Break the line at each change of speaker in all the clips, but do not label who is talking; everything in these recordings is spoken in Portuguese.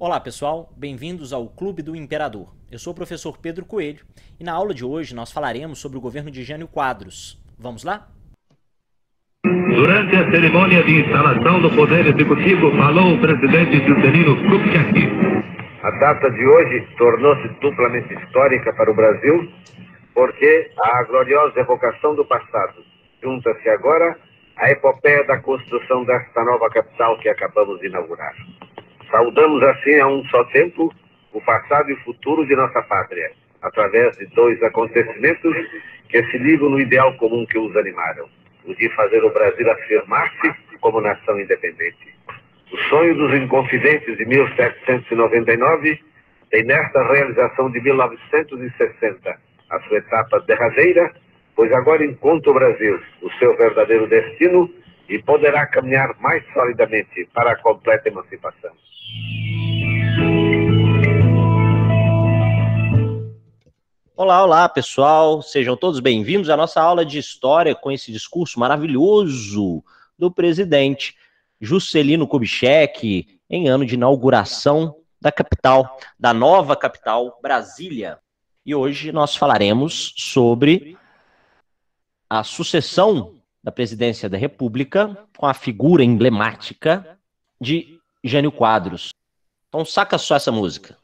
Olá pessoal, bem-vindos ao Clube do Imperador. Eu sou o professor Pedro Coelho e na aula de hoje nós falaremos sobre o governo de Jânio Quadros. Vamos lá?
Durante a cerimônia de instalação do Poder Executivo, falou o presidente Juscelino Kubitschek.
A data de hoje tornou-se duplamente histórica para o Brasil, porque a gloriosa evocação do passado junta-se agora à epopeia da construção desta nova capital que acabamos de inaugurar. Saudamos assim a um só tempo o passado e o futuro de nossa pátria, através de dois acontecimentos que se ligam no ideal comum que os animaram, o de fazer o Brasil afirmar-se como nação independente. O sonho dos Inconfidentes de 1799 tem nesta realização de 1960 a sua etapa derradeira, pois agora encontra o Brasil o seu verdadeiro destino e poderá caminhar mais solidamente para a completa emancipação.
Olá pessoal, sejam todos bem-vindos à nossa aula de história com esse discurso maravilhoso do presidente Juscelino Kubitschek em ano de inauguração da capital, da nova capital, Brasília. E hoje nós falaremos sobre a sucessão da presidência da República com a figura emblemática de Jânio Quadros. Então saca só essa música.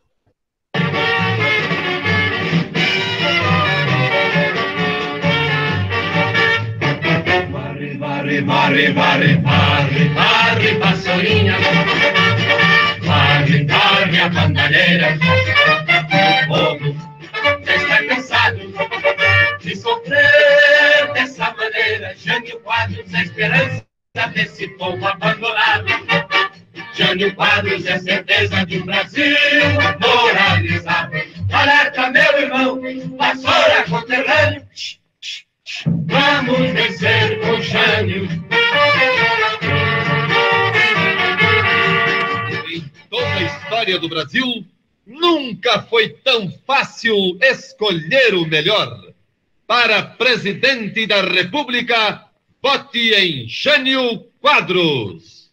Varre, varre, varre, varre, varre, vassourinha, varre, varre a bandalheira. O povo já está cansado de sofrer dessa maneira. Jânio Quadros é a esperança desse povo abandonado. Jânio Quadros é certeza de um Brasil moralizado. Alerta, meu irmão, vassoura conterrâneo. Vamos vencer com Jânio.
Em toda a história do Brasil, nunca foi tão fácil escolher o melhor. Para presidente da República, vote em Jânio Quadros.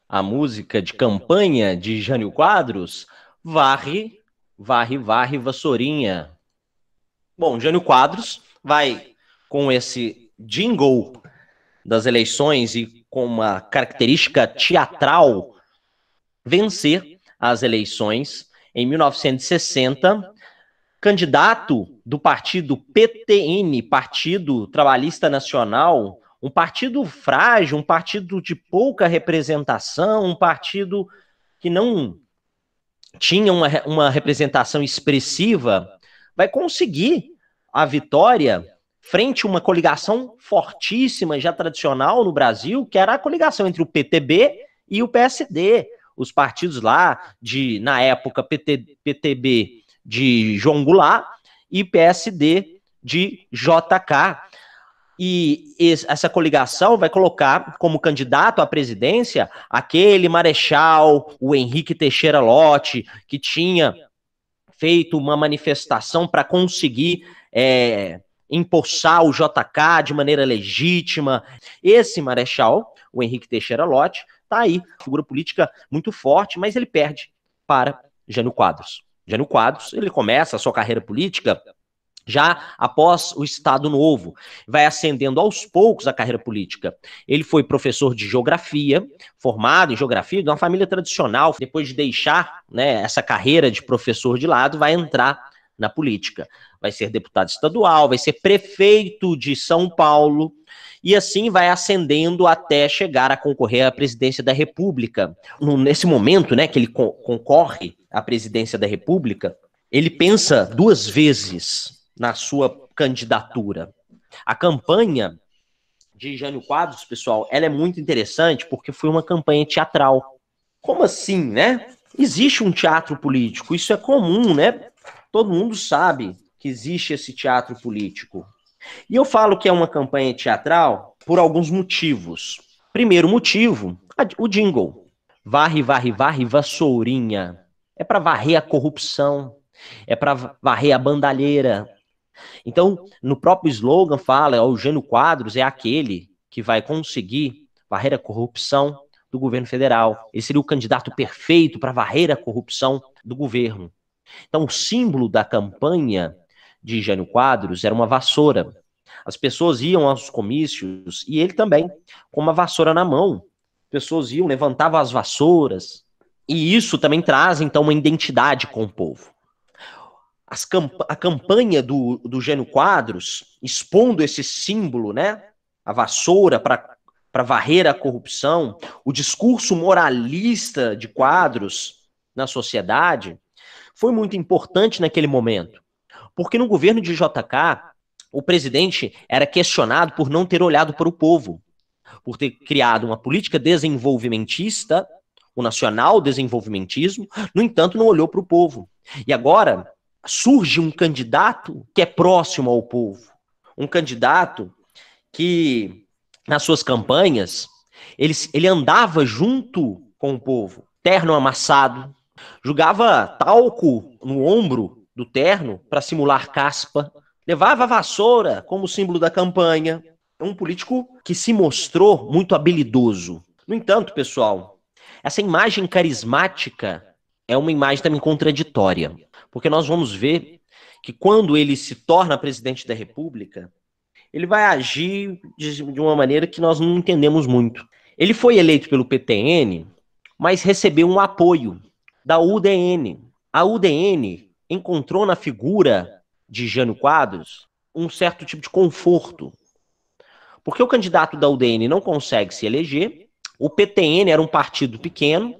A música de campanha de Jânio Quadros, Varre, varre, varre, vassourinha. Bom, Jânio Quadros vai, com esse jingle das eleições e com uma característica teatral, vencer as eleições em 1960, candidato do partido PTN, Partido Trabalhista Nacional, um partido frágil, um partido de pouca representação, um partido que não tinha uma representação expressiva, vai conseguir a vitória frente a uma coligação fortíssima, já tradicional no Brasil, que era a coligação entre o PTB e o PSD. Os partidos lá, na época, PTB de João Goulart e PSD de JK. E essa coligação vai colocar como candidato à presidência aquele marechal, o Henrique Teixeira Lott, que tinha feito uma manifestação para conseguir empossar o JK de maneira legítima. Esse marechal, o Henrique Teixeira Lott, está aí, figura política muito forte, mas ele perde para Jânio Quadros. Jânio Quadros, ele começa a sua carreira política já após o Estado Novo, vai ascendendo aos poucos a carreira política. Ele foi professor de geografia, formado em geografia, de uma família tradicional. Depois de deixar, né, essa carreira de professor de lado, vai entrar na política. Vai ser deputado estadual, vai ser prefeito de São Paulo, e assim vai ascendendo até chegar a concorrer à presidência da República. Nesse momento, né, que ele concorre à presidência da República, ele pensa duas vezes na sua candidatura. A campanha de Jânio Quadros, pessoal, ela é muito interessante porque foi uma campanha teatral. Como assim, né? Existe um teatro político, isso é comum, né? Todo mundo sabe que existe esse teatro político. E eu falo que é uma campanha teatral por alguns motivos. Primeiro motivo, o jingle. Varre, varre, varre, vassourinha. É para varrer a corrupção, é para varrer a bandalheira. Então, no próprio slogan fala, o Jânio Quadros é aquele que vai conseguir varrer a corrupção, do governo federal. Ele seria o candidato perfeito para varrer a corrupção do governo. Então, o símbolo da campanha de Jânio Quadros era uma vassoura. As pessoas iam aos comícios e ele também, com uma vassoura na mão. As pessoas iam, levantavam as vassouras. E isso também traz, então, uma identidade com o povo. A campanha do Jânio Quadros, expondo esse símbolo, né? A vassoura para varrer a corrupção, o discurso moralista de Quadros na sociedade, foi muito importante naquele momento. Porque no governo de JK, o presidente era questionado por não ter olhado para o povo, por ter criado uma política desenvolvimentista, o nacional desenvolvimentismo, no entanto, não olhou para o povo. E agora surge um candidato que é próximo ao povo, um candidato que, nas suas campanhas, ele andava junto com o povo, terno amassado, jogava talco no ombro do terno para simular caspa, levava a vassoura como símbolo da campanha. É um político que se mostrou muito habilidoso. No entanto, pessoal, essa imagem carismática é uma imagem também contraditória, porque nós vamos ver que quando ele se torna presidente da República, ele vai agir de uma maneira que nós não entendemos muito. Ele foi eleito pelo PTN, mas recebeu um apoio da UDN. A UDN encontrou na figura de Jânio Quadros um certo tipo de conforto, porque o candidato da UDN não consegue se eleger, o PTN era um partido pequeno,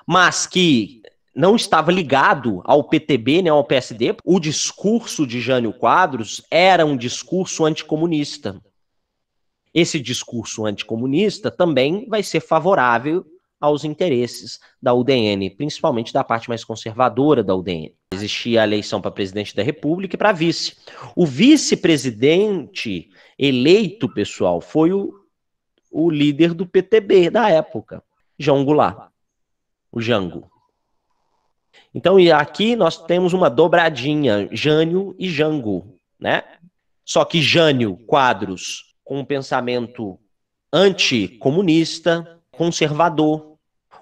mas que não estava ligado ao PTB, né, ao PSD. O discurso de Jânio Quadros era um discurso anticomunista. Esse discurso anticomunista também vai ser favorável aos interesses da UDN, principalmente da parte mais conservadora da UDN. Existia a eleição para presidente da República e para vice. O vice-presidente eleito, pessoal, foi o líder do PTB da época, João Goulart, o Jango. Então, aqui nós temos uma dobradinha, Jânio e Jango, né? Só que Jânio Quadros com um pensamento anticomunista, conservador.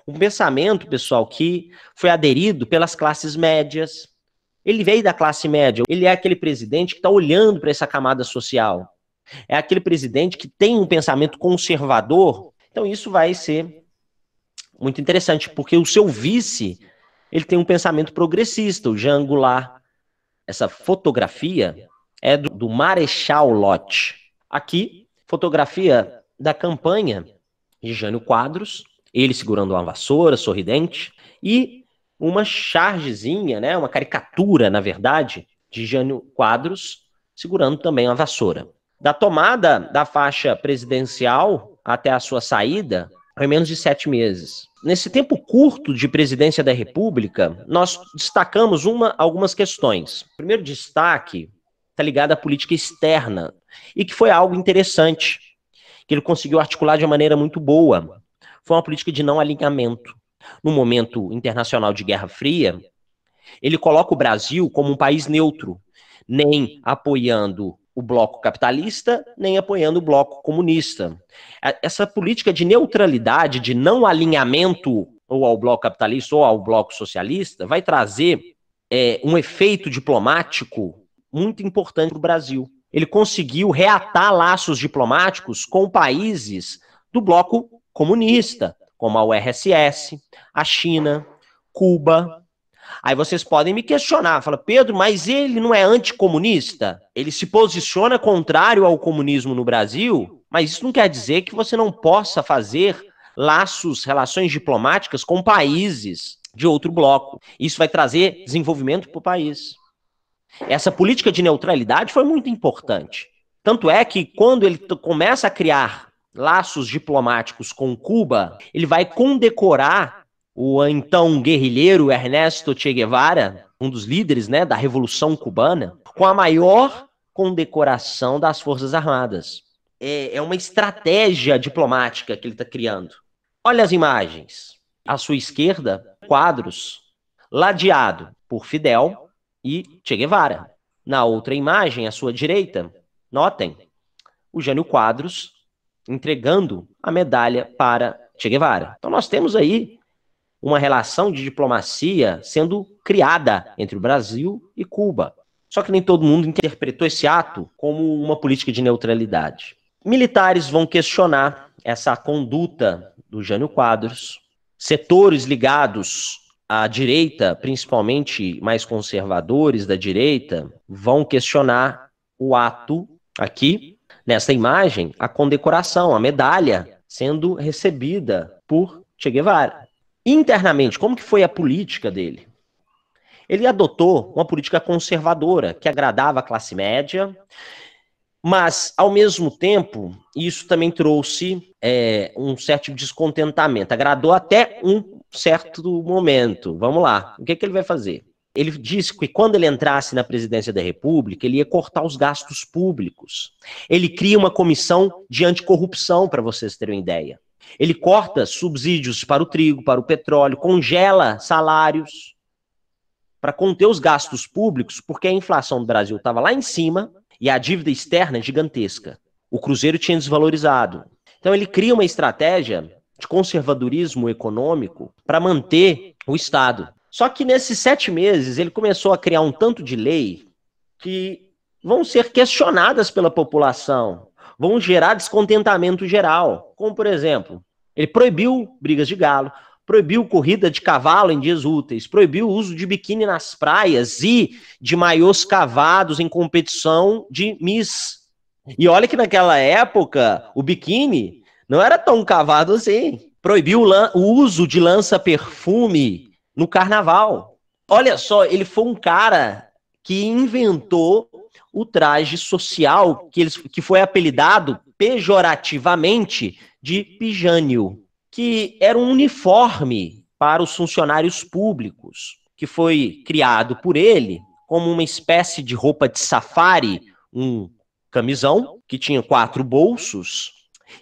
Um pensamento, pessoal, que foi aderido pelas classes médias. Ele veio da classe média, ele é aquele presidente que está olhando para essa camada social. É aquele presidente que tem um pensamento conservador. Então isso vai ser muito interessante, porque o seu vice, ele tem um pensamento progressista, o Jean Goulart. Essa fotografia é do Marechal Lott. Aqui, fotografia da campanha de Jânio Quadros, ele segurando uma vassoura, sorridente, e uma chargezinha, né, uma caricatura, na verdade, de Jânio Quadros, segurando também uma vassoura. Da tomada da faixa presidencial até a sua saída, foi menos de 7 meses. Nesse tempo curto de presidência da República, nós destacamos algumas questões. O primeiro destaque está ligado à política externa, e que foi algo interessante, que ele conseguiu articular de uma maneira muito boa. Foi uma política de não alinhamento. No momento internacional de Guerra Fria, ele coloca o Brasil como um país neutro, nem apoiando o bloco capitalista, nem apoiando o bloco comunista. Essa política de neutralidade, de não alinhamento ou ao bloco capitalista ou ao bloco socialista, vai trazer um efeito diplomático muito importante para o Brasil. Ele conseguiu reatar laços diplomáticos com países do bloco comunista, como a URSS, a China, Cuba. Aí vocês podem me questionar, fala, Pedro, mas ele não é anticomunista? Ele se posiciona contrário ao comunismo no Brasil, mas isso não quer dizer que você não possa fazer laços, relações diplomáticas com países de outro bloco. Isso vai trazer desenvolvimento para o país. Essa política de neutralidade foi muito importante. Tanto é que quando ele começa a criar laços diplomáticos com Cuba, ele vai condecorar o então guerrilheiro Ernesto Che Guevara, um dos líderes, né, da Revolução Cubana, com a maior condecoração das Forças Armadas. É uma estratégia diplomática que ele está criando. Olha as imagens. À sua esquerda, Quadros, ladeado por Fidel e Che Guevara. Na outra imagem, à sua direita, notem, o Jânio Quadros entregando a medalha para Che Guevara. Então nós temos aí uma relação de diplomacia sendo criada entre o Brasil e Cuba. Só que nem todo mundo interpretou esse ato como uma política de neutralidade. Militares vão questionar essa conduta do Jânio Quadros. Setores ligados à direita, principalmente mais conservadores da direita, vão questionar o ato aqui, nessa imagem, a condecoração, a medalha sendo recebida por Che Guevara. Internamente, como que foi a política dele? Ele adotou uma política conservadora, que agradava a classe média, mas, ao mesmo tempo, isso também trouxe um certo descontentamento. Agradou até um certo momento. Vamos lá, o que ele vai fazer? Ele disse que quando ele entrasse na presidência da República, ele ia cortar os gastos públicos. Ele cria uma comissão de anticorrupção, para vocês terem uma ideia. Ele corta subsídios para o trigo, para o petróleo, congela salários para conter os gastos públicos, porque a inflação do Brasil estava lá em cima e a dívida externa é gigantesca. O cruzeiro tinha desvalorizado. Então ele cria uma estratégia de conservadorismo econômico para manter o Estado. Só que nesses 7 meses ele começou a criar um tanto de lei que vão ser questionadas pela população, vão gerar descontentamento geral. Como, por exemplo, ele proibiu brigas de galo, proibiu corrida de cavalo em dias úteis, proibiu o uso de biquíni nas praias e de maiôs cavados em competição de Miss. E olha que naquela época o biquíni não era tão cavado assim. Proibiu o uso de lança-perfume no carnaval. Olha só, ele foi um cara que inventou o traje social, que foi apelidado pejorativamente de pijânio, que era um uniforme para os funcionários públicos, que foi criado por ele como uma espécie de roupa de safari, um camisão que tinha 4 bolsos,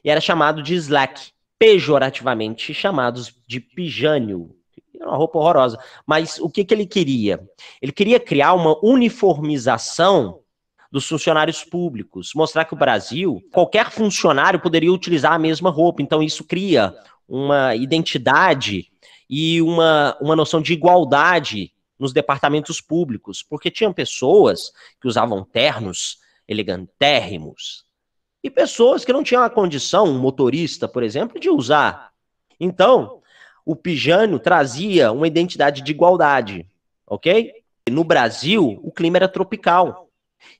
e era chamado de slack, pejorativamente chamados de pijânio. Uma roupa horrorosa. Mas o que ele queria? Ele queria criar uma uniformização dos funcionários públicos, mostrar que o Brasil, qualquer funcionário poderia utilizar a mesma roupa. Então isso cria uma identidade e uma noção de igualdade nos departamentos públicos, porque tinham pessoas que usavam ternos elegantérrimos e pessoas que não tinham a condição, um motorista, por exemplo, de usar. Então, o pijânio trazia uma identidade de igualdade, ok? No Brasil, o clima era tropical.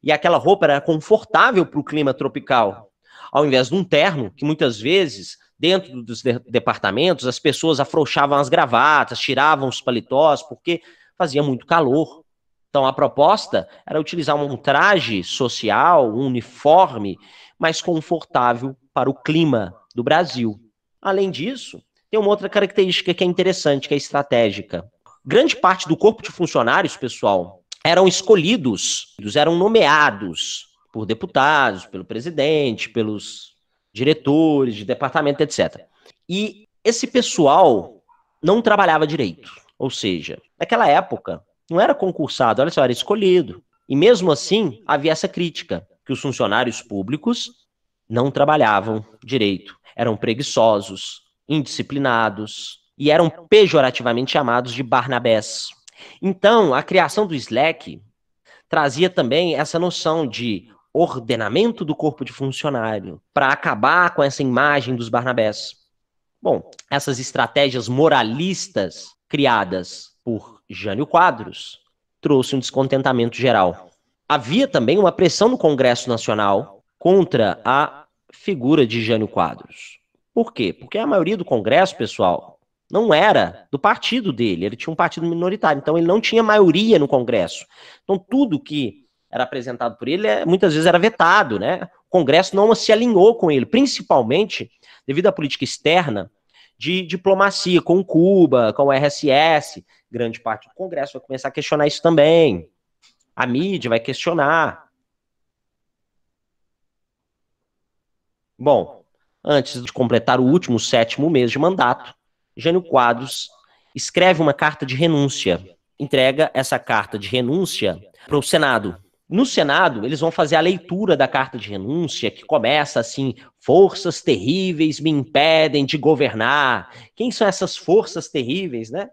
E aquela roupa era confortável para o clima tropical. Ao invés de um terno, que muitas vezes, dentro dos departamentos, as pessoas afrouxavam as gravatas, tiravam os paletós, porque fazia muito calor. Então a proposta era utilizar um traje social, um uniforme, mais confortável para o clima do Brasil. Além disso, tem uma outra característica que é interessante, que é estratégica. Grande parte do corpo de funcionários, pessoal, eram escolhidos, eram nomeados por deputados, pelo presidente, pelos diretores de departamento, etc. E esse pessoal não trabalhava direito. Ou seja, naquela época, não era concursado, olha só, era escolhido. E mesmo assim, havia essa crítica, que os funcionários públicos não trabalhavam direito, eram preguiçosos, indisciplinados e eram pejorativamente chamados de Barnabés. Então, a criação do SLEC trazia também essa noção de ordenamento do corpo de funcionário para acabar com essa imagem dos Barnabés. Bom, essas estratégias moralistas criadas por Jânio Quadros trouxe um descontentamento geral. Havia também uma pressão no Congresso Nacional contra a figura de Jânio Quadros. Por quê? Porque a maioria do Congresso, pessoal, não era do partido dele, ele tinha um partido minoritário, então ele não tinha maioria no Congresso. Então tudo que era apresentado por ele, muitas vezes era vetado, né? O Congresso não se alinhou com ele, principalmente devido à política externa de diplomacia com Cuba, com o RSS. Grande parte do Congresso vai começar a questionar isso também. A mídia vai questionar. Bom, antes de completar o último 7º mês de mandato, Jânio Quadros escreve uma carta de renúncia, entrega essa carta de renúncia para o Senado. No Senado, eles vão fazer a leitura da carta de renúncia, que começa assim: forças terríveis me impedem de governar. Quem são essas forças terríveis, né?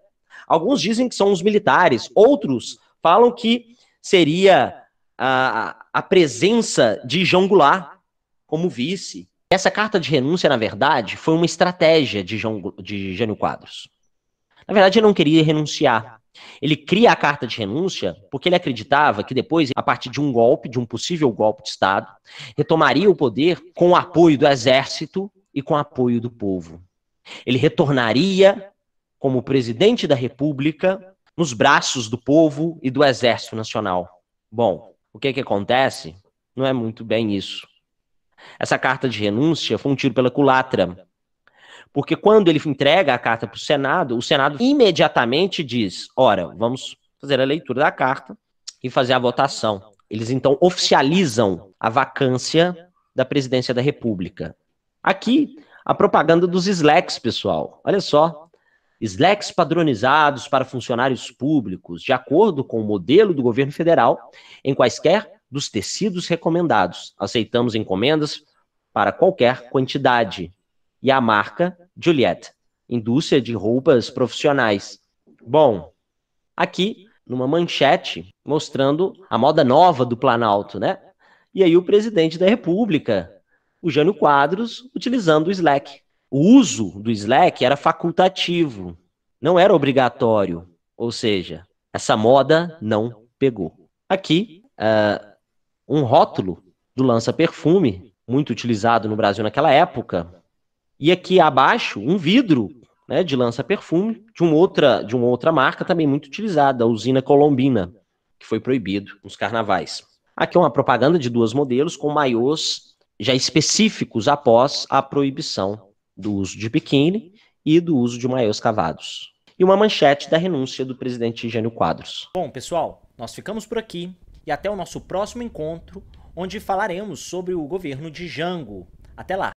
Alguns dizem que são os militares, outros falam que seria a presença de João Goulart como vice. Essa carta de renúncia, na verdade, foi uma estratégia de Jânio Quadros. Na verdade, ele não queria renunciar. Ele cria a carta de renúncia porque ele acreditava que depois, a partir de um golpe, de um possível golpe de Estado, retomaria o poder com o apoio do exército e com o apoio do povo. Ele retornaria como presidente da República nos braços do povo e do Exército Nacional. Bom, o que acontece? Não é muito bem isso. Essa carta de renúncia foi um tiro pela culatra. Porque quando ele entrega a carta para o Senado imediatamente diz: ora, vamos fazer a leitura da carta e fazer a votação. Eles então oficializam a vacância da presidência da República. Aqui, a propaganda dos SLECs, pessoal. Olha só. SLECs padronizados para funcionários públicos, de acordo com o modelo do governo federal, em quaisquer dos tecidos recomendados. Aceitamos encomendas para qualquer quantidade. E a marca Juliette, indústria de roupas profissionais. Bom, aqui numa manchete mostrando a moda nova do Planalto, né? E aí o presidente da República, o Jânio Quadros, utilizando o SLEC. O uso do SLEC era facultativo, não era obrigatório. Ou seja, essa moda não pegou. Aqui, um rótulo do lança-perfume, muito utilizado no Brasil naquela época. E aqui abaixo, um vidro, né, de lança-perfume de uma outra marca também muito utilizada, a usina Colombina, que foi proibido nos carnavais. Aqui é uma propaganda de 2 modelos com maiôs já específicos após a proibição do uso de biquíni e do uso de maiôs cavados. E uma manchete da renúncia do presidente Jânio Quadros.
Bom, pessoal, nós ficamos por aqui e até o nosso próximo encontro, onde falaremos sobre o governo de Jango. Até lá!